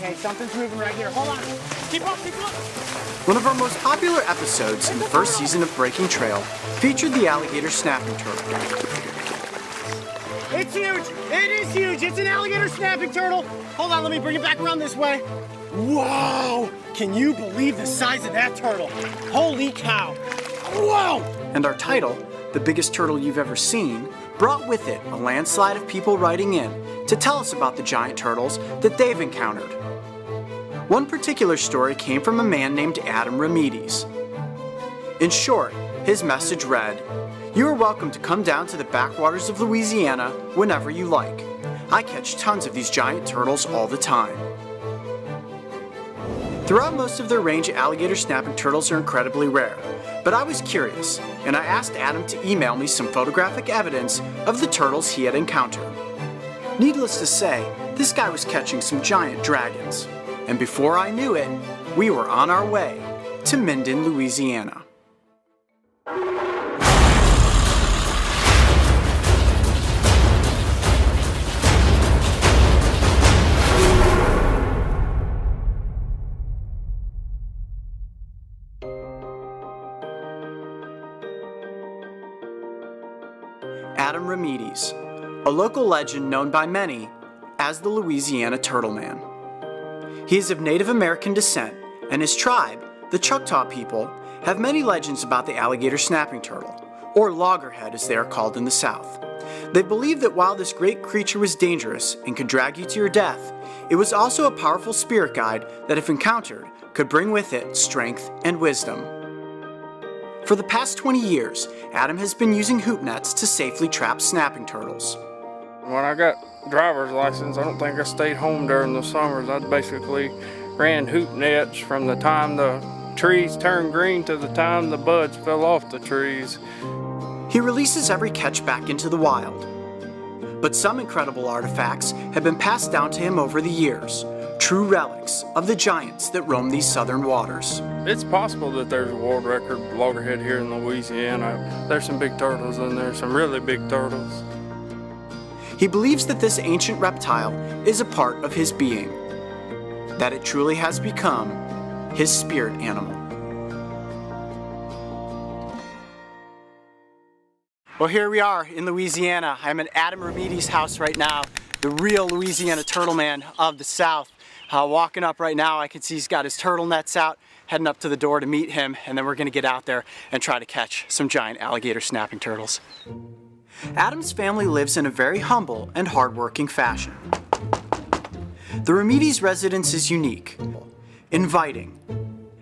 Okay, something's moving right here. Hold on. Keep up, keep up. One of our most popular episodes in the first season of Breaking Trail featured the Alligator Snapping Turtle. It's huge. It is huge. It's an alligator snapping turtle. Hold on, let me bring it back around this way. Whoa! Can you believe the size of that turtle? Holy cow! Whoa! And our title, The Biggest Turtle You've Ever Seen, brought with it a landslide of people writing in to tell us about the giant turtles that they've encountered. One particular story came from a man named Adam Remedies. In short, his message read, "You are welcome to come down to the backwaters of Louisiana whenever you like. I catch tons of these giant turtles all the time." Throughout most of their range, alligator snapping turtles are incredibly rare, but I was curious, and I asked Adam to email me some photographic evidence of the turtles he had encountered. Needless to say, this guy was catching some giant dragons, and before I knew it, we were on our way to Minden, Louisiana. Adam Remedies, a local legend known by many as the Louisiana Turtleman. He is of Native American descent, and his tribe, the Choctaw people, have many legends about the alligator snapping turtle, or loggerhead as they are called in the South. They believe that while this great creature was dangerous and could drag you to your death, it was also a powerful spirit guide that, if encountered, could bring with it strength and wisdom. For the past 20 years, Adam has been using hoop nets to safely trap snapping turtles. When I got driver's license, I don't think I stayed home during the summers. I basically ran hoop nets from the time the trees turned green to the time the buds fell off the trees. He releases every catch back into the wild. But some incredible artifacts have been passed down to him over the years, true relics of the giants that roam these southern waters. It's possible that there's a world record loggerhead here in Louisiana. There's some big turtles in there, some really big turtles. He believes that this ancient reptile is a part of his being, that it truly has become his spirit animal. Well, here we are in Louisiana. I'm at Adam Remedies' house right now, the real Louisiana Turtleman of the South. Walking up right now, I can see he's got his turtle nets out, heading up to the door to meet him, and then we're gonna get out there and try to catch some giant alligator snapping turtles. Adam's family lives in a very humble and hardworking fashion. The Remedies residence is unique, inviting,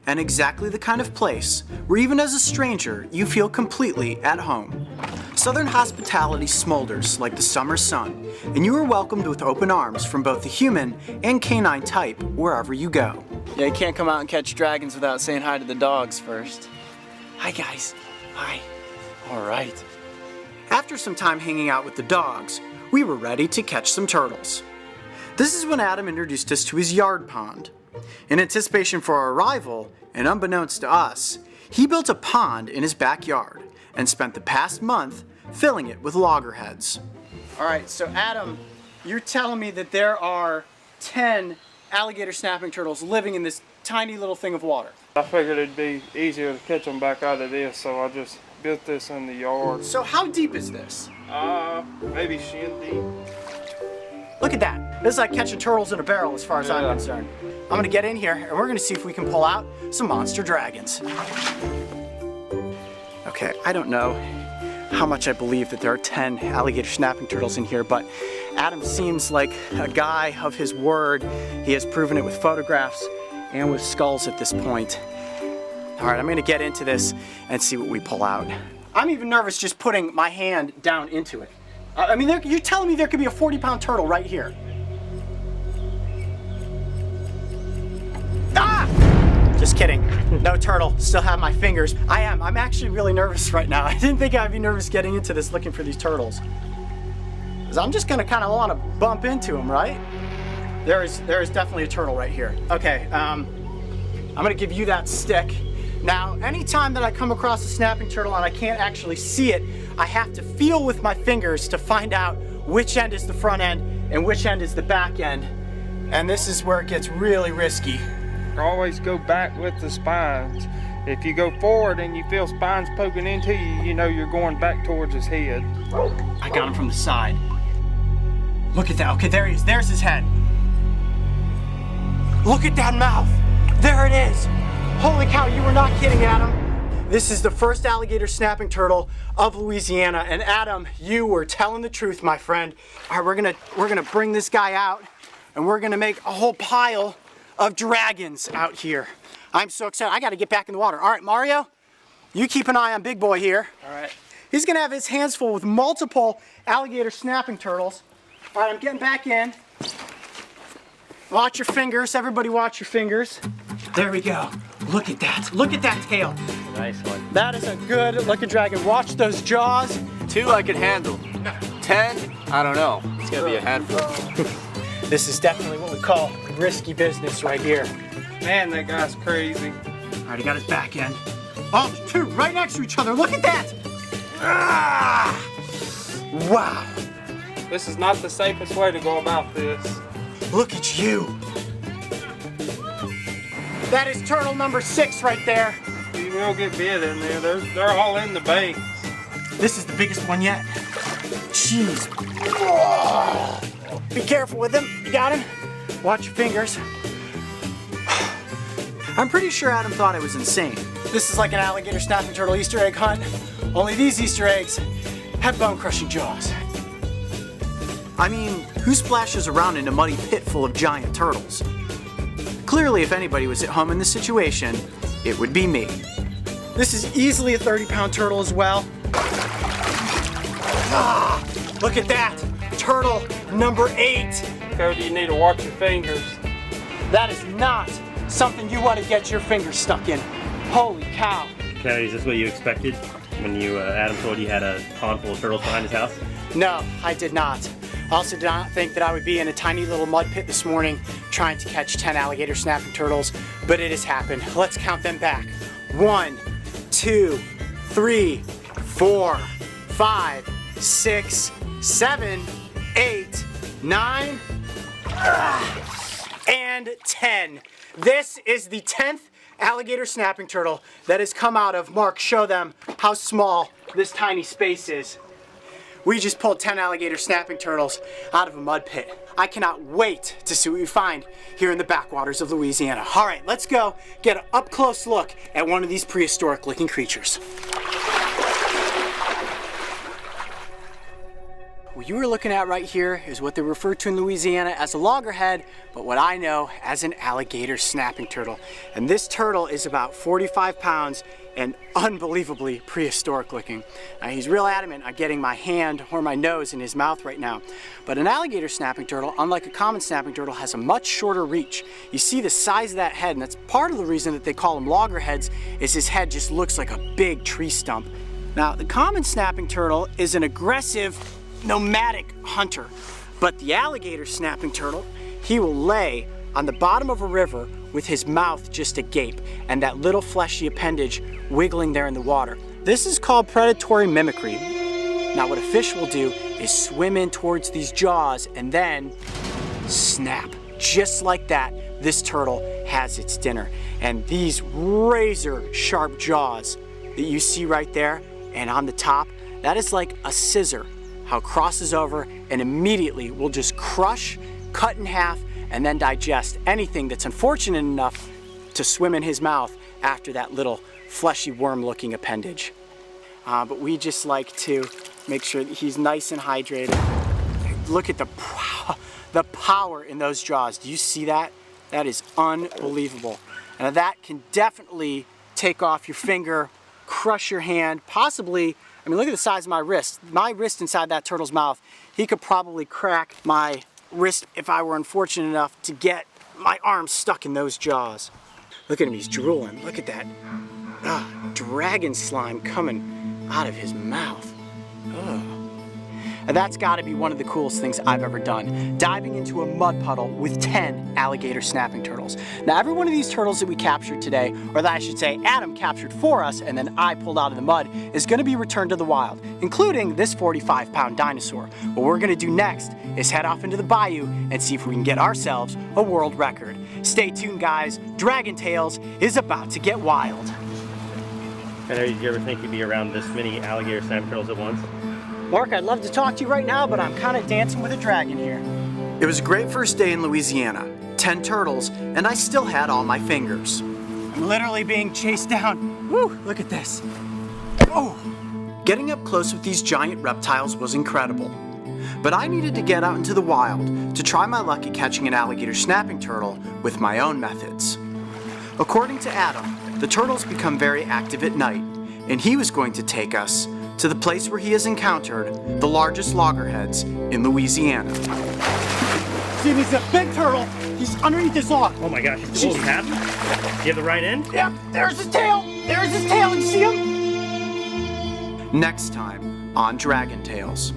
and exactly the kind of place where even as a stranger, you feel completely at home. Southern hospitality smolders like the summer sun, and you are welcomed with open arms from both the human and canine type wherever you go. Yeah, you can't come out and catch dragons without saying hi to the dogs first. Hi guys. Hi. All right. After some time hanging out with the dogs, we were ready to catch some turtles. This is when Adam introduced us to his yard pond. In anticipation for our arrival, and unbeknownst to us, he built a pond in his backyard and spent the past month filling it with loggerheads. All right, so Adam, you're telling me that there are 10 alligator snapping turtles living in this tiny little thing of water. I figured it'd be easier to catch them back out of this, so I just built this in the yard. So how deep is this? Maybe shin deep. Look at that. This is like catching turtles in a barrel as far as I'm concerned. I'm gonna get in here and we're gonna see if we can pull out some monster dragons. Okay, I don't know how much I believe that there are 10 alligator snapping turtles in here, but Adam seems like a guy of his word. He has proven it with photographs and with skulls at this point. All right, I'm gonna get into this and see what we pull out. I'm even nervous just putting my hand down into it. I mean, you're telling me there could be a 40-pound turtle right here. Ah! Just kidding. No turtle. Still have my fingers. I'm actually really nervous right now. I didn't think I'd be nervous getting into this looking for these turtles. Because I'm just gonna kind of want to bump into them, right? There is definitely a turtle right here. Okay, I'm gonna give you that stick. Now, anytime that I come across a snapping turtle and I can't actually see it, I have to feel with my fingers to find out which end is the front end and which end is the back end. And this is where it gets really risky. Always go back with the spines. If you go forward and you feel spines poking into you, you know you're going back towards his head. I got him from the side. Look at that. Okay, there he is. There's his head. Look at that mouth. There it is. Holy cow, you were not kidding, Adam. This is the first alligator snapping turtle of Louisiana. And Adam, you were telling the truth, my friend. All right, we're gonna bring this guy out and we're gonna make a whole pile of dragons out here. I'm so excited. I gotta get back in the water. All right, Mario, you keep an eye on Big Boy here. All right. He's gonna have his hands full with multiple alligator snapping turtles. All right, I'm getting back in. Watch your fingers, everybody watch your fingers. There we go. Look at that. Look at that tail. Nice one. That is a good looking dragon. Watch those jaws. 2 I could handle. 10, I don't know. It's gonna be a handful. This is definitely what we call risky business right here. Man, that guy's crazy. All right, he got his back end. Oh, 2 right next to each other. Look at that. Ah! Wow. This is not the safest way to go about this. Look at you. That is turtle number 6 right there. You will get bit in there. They're all in the banks. This is the biggest one yet. Jeez. Oh. Be careful with him. You got him? Watch your fingers. I'm pretty sure Adam thought I was insane. This is like an alligator snapping turtle Easter egg hunt, only these Easter eggs have bone-crushing jaws. I mean, who splashes around in a muddy pit full of giant turtles? Clearly, if anybody was at home in this situation, it would be me. This is easily a 30-pound turtle as well. Ah, look at that, turtle number 8. Cody, you need to watch your fingers. That is not something you want to get your fingers stuck in. Holy cow. Cody, is this what you expected when Adam told you had a pond full of turtles behind his house? No, I did not. I also did not think that I would be in a tiny little mud pit this morning trying to catch 10 alligator snapping turtles, but it has happened. Let's count them back. 1, 2, 3, 4, 5, 6, 7, 8, 9, and 10. This is the 10th alligator snapping turtle that has come out of, Mark, show them how small this tiny space is. We just pulled 10 alligator snapping turtles out of a mud pit. I cannot wait to see what we find here in the backwaters of Louisiana. All right, let's go get an up-close look at one of these prehistoric-looking creatures. What you are looking at right here is what they refer to in Louisiana as a loggerhead, but what I know as an alligator snapping turtle. And this turtle is about 45 pounds and unbelievably prehistoric looking. He's real adamant on getting my hand or my nose in his mouth right now. But an alligator snapping turtle, unlike a common snapping turtle, has a much shorter reach. You see the size of that head, and that's part of the reason that they call them loggerheads, is his head just looks like a big tree stump. Now, the common snapping turtle is an aggressive, nomadic hunter, but the alligator snapping turtle, he will lay on the bottom of a river with his mouth just agape and that little fleshy appendage wiggling there in the water. This is called predatory mimicry. Now what a fish will do is swim in towards these jaws and then snap. Just like that, this turtle has its dinner. And these razor sharp jaws that you see right there and on the top, that is like a scissor, how it crosses over and immediately will just crush, cut in half, and then digest anything that's unfortunate enough to swim in his mouth after that little fleshy worm-looking appendage. But we just like to make sure that he's nice and hydrated. Look at the power in those jaws. Do you see that? That is unbelievable. And that can definitely take off your finger, crush your hand, possibly, I mean, look at the size of my wrist. My wrist inside that turtle's mouth, he could probably crack my wrist if I were unfortunate enough to get my arm stuck in those jaws. Look at him, he's drooling. Look at that dragon slime coming out of his mouth. Ugh. And that's gotta be one of the coolest things I've ever done. Diving into a mud puddle with 10 alligator snapping turtles. Now every one of these turtles that we captured today, or that I should say Adam captured for us and then I pulled out of the mud, is gonna be returned to the wild, including this 45-pound dinosaur. What we're gonna do next is head off into the bayou and see if we can get ourselves a world record. Stay tuned, guys. Dragon Tales is about to get wild. And did you ever think you'd be around this many alligator snapping turtles at once? Mark, I'd love to talk to you right now, but I'm kind of dancing with a dragon here. It was a great first day in Louisiana. 10 turtles, and I still had all my fingers. I'm literally being chased down. Woo, look at this. Oh! Getting up close with these giant reptiles was incredible. But I needed to get out into the wild to try my luck at catching an alligator snapping turtle with my own methods. According to Adam, the turtles become very active at night, and he was going to take us to the place where he has encountered the largest loggerheads in Louisiana. See, there's a big turtle. He's underneath this log. Oh my gosh, you have him? You have the right end? Yep, there's his tail. There's his tail. You see him? Next time on Dragon Tales.